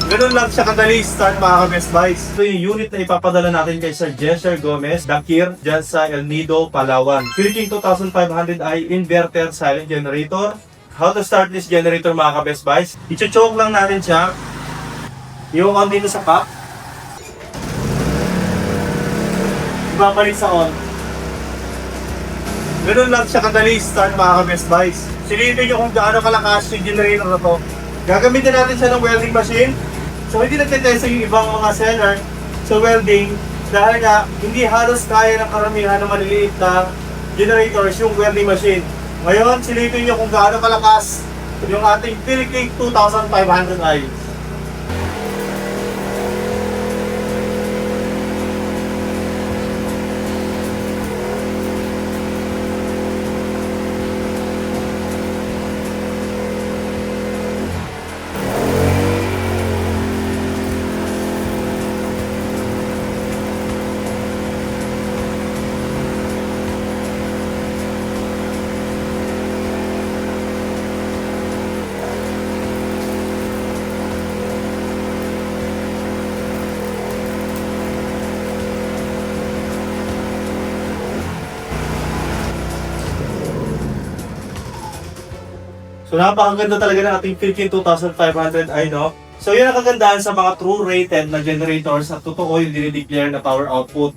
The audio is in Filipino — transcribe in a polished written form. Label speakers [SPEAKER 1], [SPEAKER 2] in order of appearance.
[SPEAKER 1] Ganun lang siya kadali start mga ka-Best Buys. Ito yung unit na ipapadala natin kay Sir Jesher Gomez, Dakir, dyan sa El Nido, Palawan. Philippine 2500i inverter silent generator. How to start this generator mga ka-Best Buys? I-choke lang natin siya. Yung on dito sa pack. Ibabalik sa on. Ganun lang siya kadali start mga ka-Best Buys. Silipin nyo kung gaano kalakas yung generator na to. Gagamitin natin siya ng welding machine. So hindi nagtetest yung ibang mga seller sa welding dahil nga hindi halos kaya ng karamihan ng maliliit na generators yung welding machine. Ngayon, silipin nyo kung gaano kalakas yung ating Philippine 2500i. So napakaganda talaga ng ating Philippine 2500i, no? So yun ang kagandahan sa mga true rated na generators at totoo yung dinideclare na power output.